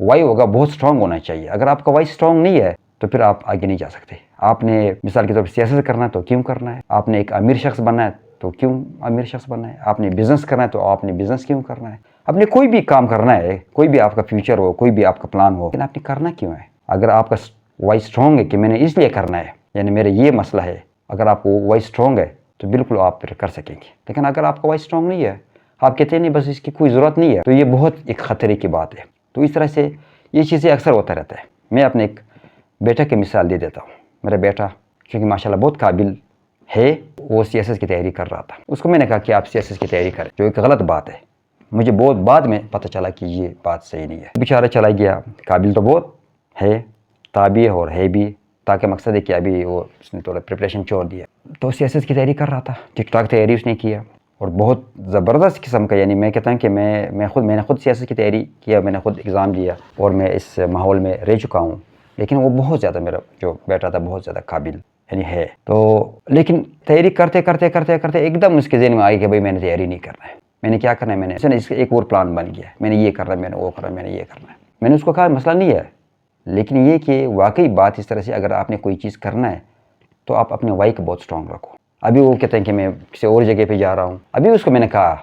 Y ہوگا بہت strong ہونا چاہیے. اگر آپ کا وائی اسٹرانگ نہیں ہے تو پھر آپ آگے نہیں جا سکتے. آپ نے مثال کے طور پر سیاست کرنا ہے تو کیوں کرنا ہے؟ آپ نے ایک امیر شخص بننا ہے تو کیوں امیر شخص بننا ہے؟ آپ نے بزنس کرنا ہے تو آپ نے بزنس کیوں کرنا ہے؟ آپ نے کوئی بھی کام کرنا ہے، کوئی بھی آپ کا فیوچر ہو، کوئی بھی آپ کا پلان ہو، لیکن آپ نے کرنا کیوں ہے؟ اگر آپ کا وائی اسٹرانگ ہے کہ میں نے اس لیے کرنا ہے، یعنی میرا یہ مسئلہ ہے، اگر آپ کو وائی اسٹرانگ ہے تو بالکل آپ پھر کر سکیں گے. لیکن اگر آپ کا وائی اسٹرانگ نہیں ہے، آپ کہتے ہیں نہیں بس اس کی کوئی ضرورت نہیں ہے، تو یہ بہت ایک خطرے کی بات ہے. تو اس طرح سے یہ چیزیں اکثر ہوتا رہتا ہے. میں اپنے ایک بیٹا کی مثال دے دیتا ہوں. میرا بیٹا چونکہ ماشاء اللہ بہت قابل ہے، وہ سی ایس ایس کی تیاری کر رہا تھا. اس کو میں نے کہا کہ آپ سی ایس ایس کی تیاری کریں، جو ایک غلط بات ہے. مجھے بہت بعد میں پتہ چلا کہ یہ بات صحیح نہیں ہے. بیچارہ چلا گیا، قابل تو بہت ہے، تابع اور ہے بھی، تاکہ مقصد ہے کہ ابھی وہ اس نے تھوڑا پریپریشن چھوڑ دیا. تو سی ایس ایس کی تیاری کر رہا تھا، ٹھیک ٹھاک تیاری اس نے کیا، اور بہت زبردست قسم کا، یعنی میں کہتا ہوں کہ میں نے خود سی ایس ایس کی تیاری کیا، میں نے خود ایگزام دیا اور میں اس ماحول میں رہ چکا ہوں. لیکن وہ بہت زیادہ، میرا جو بیٹا تھا بہت زیادہ قابل یعنی ہے. تو لیکن تیاری کرتے کرتے ایک دم اس کے ذہن میں آئی کہ بھائی میں نے تیاری نہیں کرنا ہے، میں نے کیا کرنا ہے، میں نے اس کا ایک اور پلان بن گیا، میں نے یہ کرنا ہے، میں نے وہ کرنا ہے، میں نے یہ کرنا ہے. میں نے اس کو کہا مسئلہ نہیں ہے، لیکن یہ کہ واقعی بات اس طرح سے اگر آپ نے کوئی چیز کرنا ہے تو آپ اپنے وائی کو بہت اسٹرانگ رکھو. ابھی وہ کہتے ہیں کہ میں کسی اور جگہ پہ جا رہا ہوں. ابھی اس کو میں نے کہا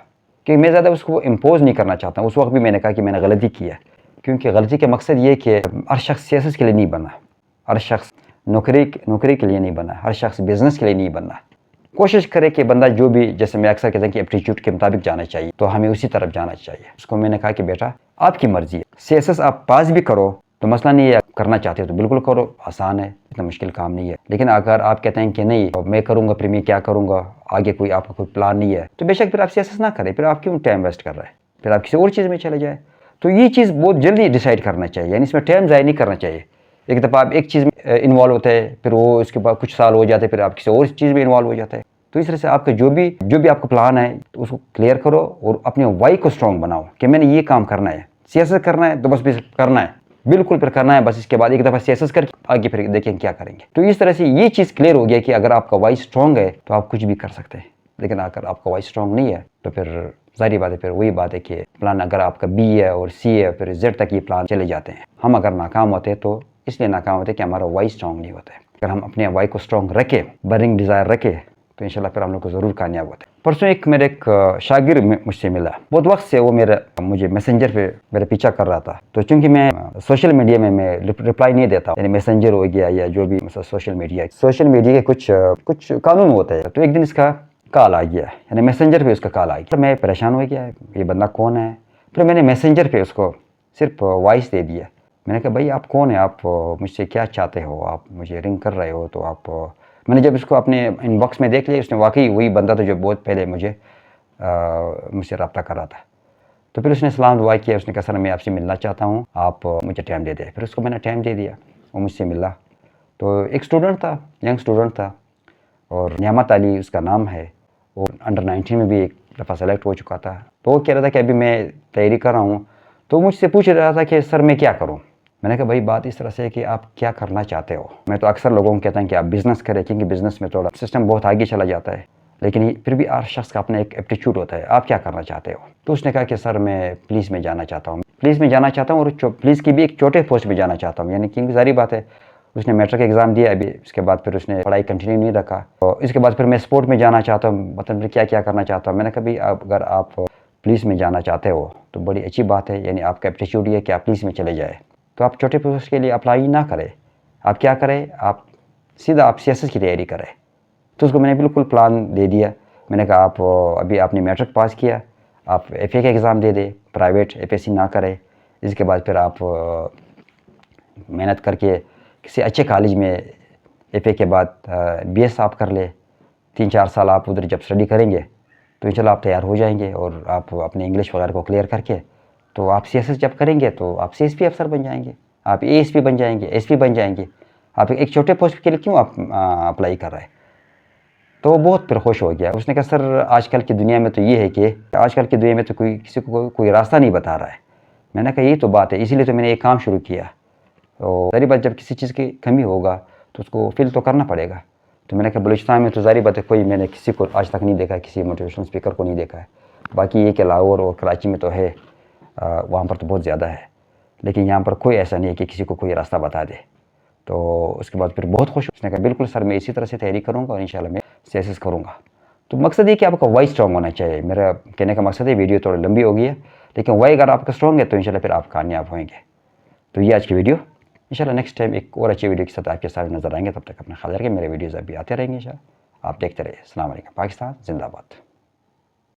کہ میں زیادہ اس کو امپوز نہیں کرنا چاہتا ہوں. اس وقت بھی میں نے کہا کہ میں نے غلطی کی ہے، کیونکہ غلطی کا مقصد یہ کہ ہر شخص سیاست کے لیے نہیں بنا، ہر شخص نوکری کے لیے نہیں بنا، ہر شخص بزنس کے لیے نہیں بنا. کوشش کرے کہ بندہ جو بھی، جیسے میں اکثر کہتا ہوں کہ ایپٹیچیوڈ کے مطابق جانا چاہیے، تو ہمیں اسی طرف جانا چاہیے. اس کو میں نے کہا کہ بیٹا آپ کی مرضی ہے، سی ایس ایس آپ پاس بھی کرو تو مسئلہ نہیں ہے، کرنا چاہتے ہو تو بالکل کرو، آسان ہے، اتنا مشکل کام نہیں ہے. لیکن اگر آپ کہتے ہیں کہ نہیں میں کروں گا، پھر میں کیا کروں گا، آگے کوئی آپ کا کوئی پلان نہیں ہے، تو بے شک پھر آپ سی ایس ایس نہ کریں. پھر آپ کیوں ٹائم ویسٹ کر رہے ہیں؟ پھر آپ کسی اور چیز میں چلے جائیں. تو یہ چیز بہت جلدی ڈیسائیڈ کرنا چاہیے، یعنی اس میں ٹائم ضائع نہیں کرنا چاہیے. ایک دفعہ آپ ایک چیز میں انوالو ہوتے ہیں، پھر وہ اس کے بعد کچھ سال ہو جاتے ہیں، پھر آپ کسی اور چیز میں انوالو ہو جاتے ہیں. تو اس طرح سے آپ کا جو بھی آپ کا پلان ہے تو اس کو کلیئر کرو اور اپنے وائی کو اسٹرانگ بناؤ کہ میں نے یہ کام کرنا ہے، سیاست کرنا ہے تو بس کرنا ہے، بالکل پھر کرنا ہے بس. اس کے بعد ایک دفعہ سیاست کر کے آگے پھر دیکھیں کیا کریں گے. تو اس طرح سے یہ چیز کلیئر ہو گیا کہ اگر آپ کا وائی اسٹرانگ ہے تو آپ کچھ بھی کر سکتے ہیں. لیکن اگر آپ کا وائی اسٹرانگ نہیں ہے تو پھر ظاہری بات ہے، پھر وہی بات ہے کہ پلان اگر آپ کا بی ہے اور سی ہے، پھر زیڈ تک یہ پلان چلے جاتے ہیں. ہم اگر ناکام ہوتے ہیں تو اس لیے ناکام ہوتے ہیں کہ ہمارا وائی اسٹرانگ نہیں ہوتا ہے. اگر ہم اپنے وائی کو اسٹرانگ رکھے، برننگ ڈیزائر رکھے، تو انشاءاللہ پھر ہم لوگ کو ضرور کامیاب ہوتے ہیں. پرسوں میرے ایک شاگرد مجھ سے ملا، بہت وقت سے وہ مجھے میسنجر پہ میرا پیچھا کر رہا تھا. تو چونکہ میں سوشل میڈیا میں رپلائی نہیں دیتا ہوں، یعنی میسنجر ہو گیا یا جو بھی سوشل میڈیا کے کچھ قانون ہوتے ہیں. تو ایک دن اس کا کال آ گیا، یعنی میسنجر پہ اس کا کال آ گیا. میں پریشان ہو گیا، یہ بندہ کون ہے؟ پھر میں نے میسنجر پہ اس کو صرف وائس دے دیا. میں نے کہا بھائی آپ کون ہیں، آپ مجھ سے کیا چاہتے ہو، آپ مجھے رنگ کر رہے ہو. تو آپ میں نے جب اس کو اپنے ان باکس میں دیکھ لیا، اس نے واقعی وہی بندہ تھا جو بہت پہلے مجھ سے رابطہ کر رہا تھا. تو پھر اس نے سلام دعا کیا، اس نے کہا سر میں آپ سے ملنا چاہتا ہوں، آپ مجھے ٹائم دے دیں. پھر اس کو میں نے ٹائم دے دیا، وہ مجھ سے ملا. تو ایک اسٹوڈنٹ تھا، ینگ اسٹوڈنٹ تھا، اور نعمت علی اس کا نام ہے. وہ انڈر 19 میں بھی ایک دفعہ سلیکٹ ہو چکا تھا. تو وہ کہہ رہا تھا کہ ابھی میں تیاری کر رہا ہوں. تو مجھ سے پوچھ رہا تھا کہ سر میں کیا کروں. میں نے کہا بھائی بات اس طرح سے ہے کہ آپ کیا کرنا چاہتے ہو. میں تو اکثر لوگوں کو کہتا ہوں کہ آپ بزنس کریں، کیونکہ بزنس میں تھوڑا سسٹم بہت آگے چلا جاتا ہے، لیکن پھر بھی ہر شخص کا اپنا ایک ایپٹیچیوڈ ہوتا ہے. آپ کیا کرنا چاہتے ہو؟ تو اس نے کہا کہ سر میں پولیس میں جانا چاہتا ہوں، اور پولیس کی بھی ایک چھوٹے پوسٹ میں جانا چاہتا ہوں. یعنی کیونکہ ظاہری بات ہے اس نے میٹرک ایگزام دیا ابھی، اس کے بعد پھر اس نے پڑھائی کنٹینیو نہیں رکھا. اور اس کے بعد پھر میں اسپورٹ میں جانا چاہتا ہوں، مطلب کیا کرنا چاہتا ہوں. میں نے کہا بھائی اگر آپ پولیس میں جانا چاہتے ہو تو بڑی اچھی بات ہے، یعنی آپ کا ایپٹیچیوڈ یہ ہے کہ آپ پولیس میں چلے جائے. تو آپ چھوٹے پوسٹ کے لیے اپلائی نہ کریں، آپ کیا کریں، آپ سیدھا سیاست کی تیاری کریں. تو اس کو میں نے بالکل پلان دے دیا. میں نے کہا آپ نے میٹرک پاس کیا، آپ ایف اے کا ایگزام دے دیں، پرائیویٹ ایف ایس سی نہ کریں. اس کے بعد پھر آپ محنت کر کے کسی اچھے کالج میں ایف اے کے بعد بی ایس آپ کر لیں. 3-4 سال آپ ادھر جب اسٹڈی کریں گے تو انشاءاللہ آپ تیار ہو جائیں گے، اور آپ اپنے انگلش وغیرہ کو کلیئر کر کے تو آپ سی ایس ایس جب کریں گے تو آپ سی ایس پی افسر بن جائیں گے، آپ اے ایس پی بن جائیں گے، ایس پی بن جائیں گے. آپ ایک چھوٹے پوسٹ کے لیے کیوں آپ اپلائی کر رہے ہیں؟ تو وہ بہت پھر خوش ہو گیا. اس نے کہا سر آج کل کی دنیا میں تو یہ ہے کہ آج کل کی دنیا میں تو کسی کو کوئی راستہ نہیں بتا رہا ہے. میں نے کہا یہی تو بات ہے، اسی لیے تو میں نے یہ کام شروع کیا. تو ظاہری بات جب کسی چیز کی کمی ہوگا تو اس کو فل تو کرنا پڑے گا. تو میں نے کہا بلوچستان میں تو ظاہری بات ہے میں نے کسی کو آج تک نہیں دیکھا ہے، کسی موٹیویشنل اسپیکر کو نہیں دیکھا ہے. باقی یہ کہ لاہور اور کراچی میں تو ہے، وہاں پر تو بہت زیادہ ہے. لیکن یہاں پر کوئی ایسا نہیں ہے کہ کسی کو کوئی راستہ بتا دے. تو اس کے بعد پھر بہت خوش. اس نے کہا بالکل سر میں اسی طرح سے تیاری کروں گا اور انشاءاللہ میں CSS کروں گا. تو مقصد یہ کہ آپ کا وائی اسٹرانگ ہونا چاہیے. میرا کہنے کا مقصد ہے, ویڈیو تھوڑی لمبی ہو گئی ہے لیکن وائی اگر آپ کا اسٹرانگ ہے تو انشاءاللہ پھر آپ کامیاب ہوئیں گے. تو یہ آج کی ویڈیو. انشاءاللہ نیکسٹ ٹائم ایک اور اچھی ویڈیو کے ساتھ آپ کے سامنے نظر آئیں گے. تب تک اپنا خیال رکھیں. میرے ویڈیوز ابھی آتے رہیں گے انشاءاللہ. آپ دیکھتے رہیے. السلام علیکم. پاکستان زندہ باد.